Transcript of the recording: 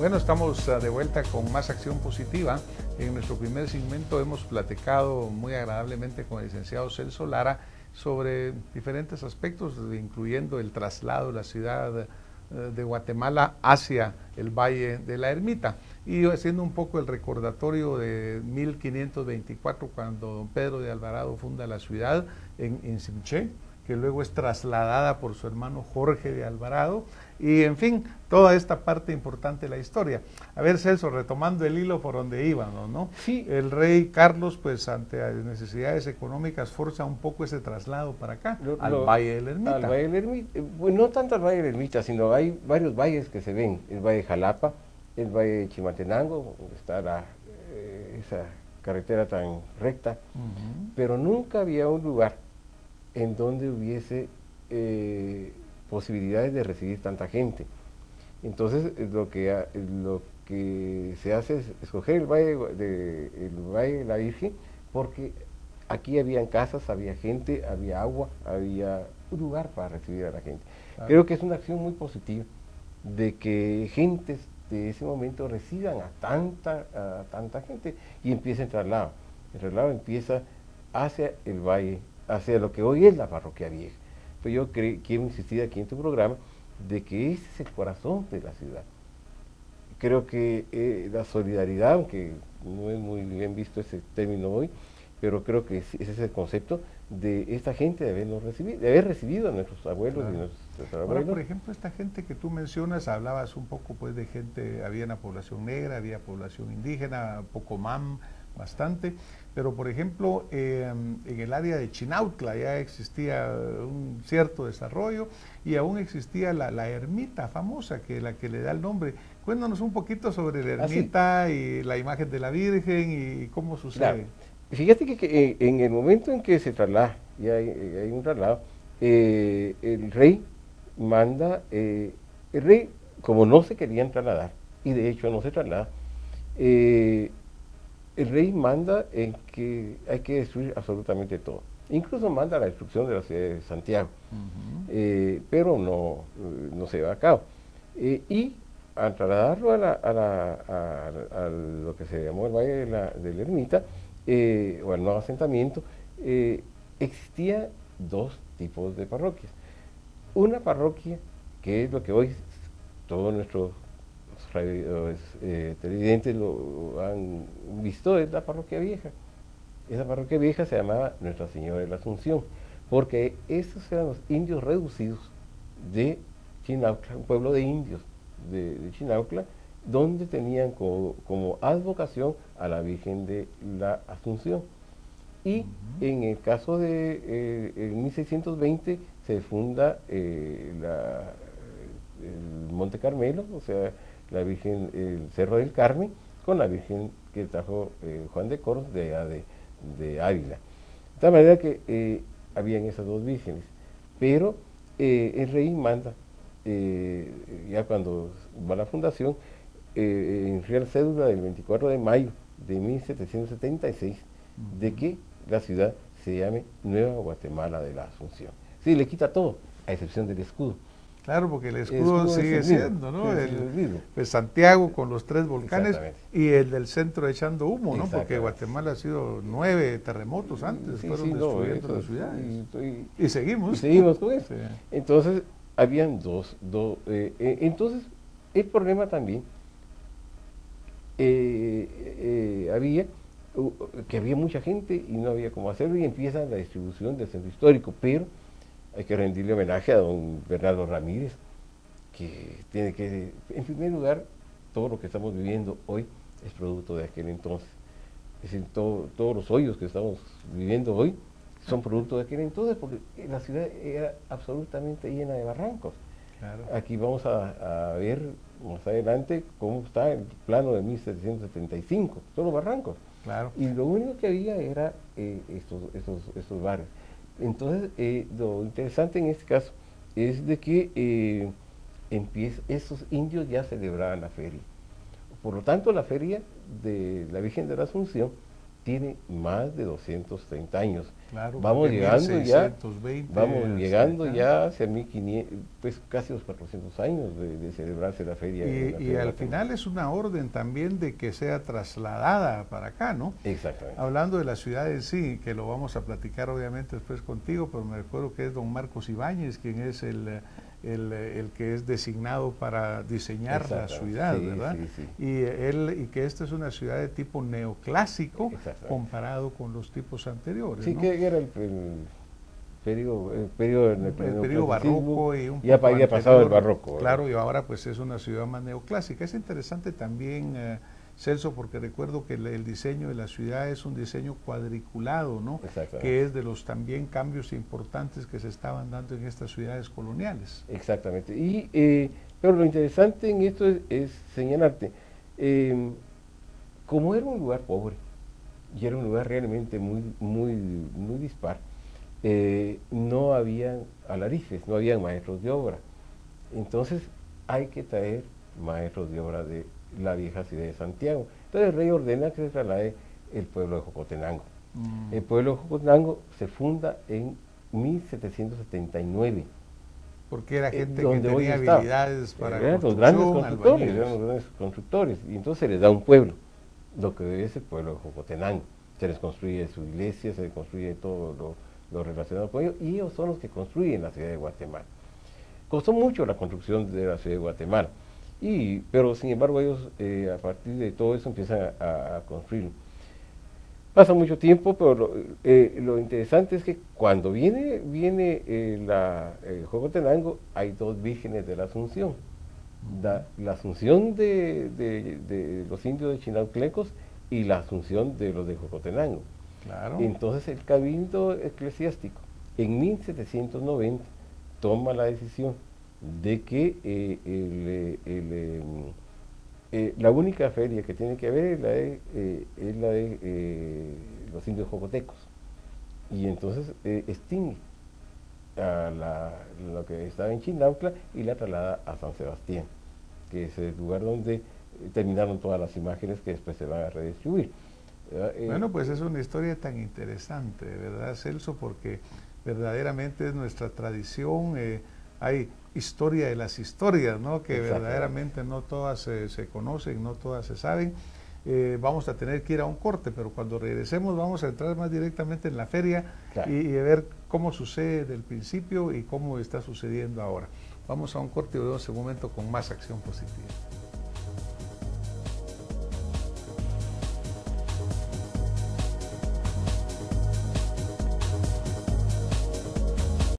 Bueno, estamos de vuelta con más acción positiva. En nuestro primer segmento hemos platicado muy agradablemente con el licenciado Celso Lara sobre diferentes aspectos, incluyendo el traslado de la ciudad de Guatemala hacia el Valle de la Ermita, y haciendo un poco el recordatorio de 1524, cuando don Pedro de Alvarado funda la ciudad en Simché, que luego es trasladada por su hermano Jorge de Alvarado, y en fin, toda esta parte importante de la historia. A ver, Celso, retomando el hilo por donde íbamos, ¿no? Sí. El rey Carlos, pues ante las necesidades económicas, forza un poco ese traslado para acá, al Valle de la Ermita. Al Valle de la Ermita, pues no tanto al Valle de la Ermita, sino hay varios valles que se ven, el Valle de Jalapa, el Valle de Chimaltenango, donde está esa carretera tan recta, pero nunca había un lugar en donde hubiese posibilidades de recibir tanta gente. Entonces lo que se hace es escoger el Valle de la Virgen, porque aquí habían casas, había gente, había agua, había un lugar para recibir a la gente. Claro. Creo que es una acción muy positiva de que gentes de ese momento reciban a tanta gente y empieza el traslado. El traslado empieza hacia el valle, hacia lo que hoy es la Parroquia Vieja. Pues yo quiero insistir aquí en tu programa de que ese es el corazón de la ciudad. Creo que la solidaridad, aunque no es muy bien visto ese término hoy, pero creo que ese es el concepto de esta gente de haber recibido a nuestros abuelos. Claro. Y nuestros abuelos. Ahora, por ejemplo, esta gente que tú mencionas, hablabas un poco pues de gente, había una población negra, había población indígena, poco mam, bastante, pero por ejemplo en el área de Chinautla ya existía un cierto desarrollo y aún existía la ermita famosa, la que le da el nombre. Cuéntanos un poquito sobre la ermita y la imagen de la Virgen y cómo sucede. Claro. Fíjate que en el momento en que se traslada, y hay un traslado, el rey manda, el rey, como no se querían trasladar, y de hecho no se traslada, el rey manda en que hay que destruir absolutamente todo. Incluso manda la destrucción de la ciudad de Santiago, pero no se va a cabo. Y al trasladarlo a lo que se llamó el Valle de la Ermita, o el nuevo asentamiento, existían dos tipos de parroquias. Una parroquia, que es lo que hoy todos nuestros televidentes lo han visto, es la Parroquia Vieja. Esa Parroquia Vieja se llamaba Nuestra Señora de la Asunción, porque esos eran los indios reducidos de Chinautla, un pueblo de indios de Chinautla, donde tenían como advocación a la Virgen de la Asunción. Y en el caso de en 1620 se funda el Monte Carmelo, o sea, la Virgen, el Cerro del Carmen, con la Virgen que trajo Juan de Coros de Ávila. De tal manera que habían esas dos vírgenes, pero el rey manda, ya cuando va a la fundación, en Real Cédula del 24 de mayo de 1776, de que la ciudad se llame Nueva Guatemala de la Asunción. Sí, le quita todo, a excepción del escudo. Claro, porque el escudo sigue siendo, ¿no? Pues Santiago con los 3 volcanes y el del centro echando humo, ¿no? Porque Guatemala ha sido 9 terremotos antes, fueron destruyendo las ciudades. Y seguimos. Y seguimos con eso. Sí. Entonces, habían entonces, el problema también había mucha gente y no había cómo hacerlo, y empieza la distribución del centro histórico, pero hay que rendirle homenaje a don Bernardo Ramírez, que tiene que, en primer lugar, todo lo que estamos viviendo hoy es producto de aquel entonces. Es decir, todos los hoyos que estamos viviendo hoy son producto de aquel entonces, porque la ciudad era absolutamente llena de barrancos. Claro. Aquí vamos a ver más adelante cómo está el plano de 1775, todos los barrancos. Claro. Y lo único que había era estos barrios. Entonces, lo interesante en este caso es de que esos indios ya celebraban la feria. Por lo tanto, la feria de la Virgen de la Asunción tiene más de 230 años. Claro, Vamos llegando ya, 1620 vamos llegando acá. ya hacia 1500, pues casi los 400 años de celebrarse la feria. En la Y Feria al de Guatemala. final es una orden también de que sea trasladada para acá, ¿no? Exactamente. Hablando de la ciudad en sí, que lo vamos a platicar obviamente después contigo, pero me recuerdo que es don Marcos Ibáñez quien es el que es designado para diseñar la ciudad, Sí, ¿verdad? sí, sí. Y que esta es una ciudad de tipo neoclásico comparado con los tipos anteriores, Sí, ¿no? que era el periodo El periodo barroco y un ya poco había pasado el anterior, barroco. claro, y ahora pues es una ciudad más neoclásica. Es interesante también, Celso, porque recuerdo que el diseño de la ciudad es un diseño cuadriculado, ¿no? Que es de los también cambios importantes que se estaban dando en estas ciudades coloniales. Exactamente. Pero lo interesante en esto es señalarte, como era un lugar pobre, y era un lugar realmente muy dispar, no habían alarices, no habían maestros de obra. Entonces hay que traer maestros de obra de la vieja ciudad de Santiago. Entonces el rey ordena que se traslade el pueblo de Jocotenango. El pueblo de Jocotenango se funda en 1779. Porque era gente que tenía habilidades para eran los grandes constructores, y entonces se les da un pueblo, lo que debe ser el pueblo de Jocotenango. Se les construye su iglesia, se les construye todo lo relacionado con ellos, y ellos son los que construyen la ciudad de Guatemala. Costó mucho la construcción de la ciudad de Guatemala, pero sin embargo ellos a partir de todo eso empiezan a construirlo. Pasa mucho tiempo, pero lo interesante es que cuando viene Jocotenango, hay dos vírgenes de la Asunción. La Asunción de los indios de Chinauclecos y la Asunción de los de Jocotenango. Claro. Entonces el cabildo eclesiástico en 1790 toma la decisión de que la única feria que tiene que haber es la de los indios jocotecos, y entonces extingue a lo que estaba en Chinautla y la traslada a San Sebastián, que es el lugar donde terminaron todas las imágenes que después se van a redistribuir. Bueno, pues es una historia tan interesante, ¿verdad, Celso? Porque verdaderamente es nuestra tradición, hay historia de las historias, ¿no? Que verdaderamente no todas se conocen, no todas se saben. Vamos a tener que ir a un corte, pero cuando regresemos vamos a entrar más directamente en la feria y ver cómo sucede desde el principio y cómo está sucediendo ahora. Vamos a un corte y volvemos en un momento con más Acción Positiva.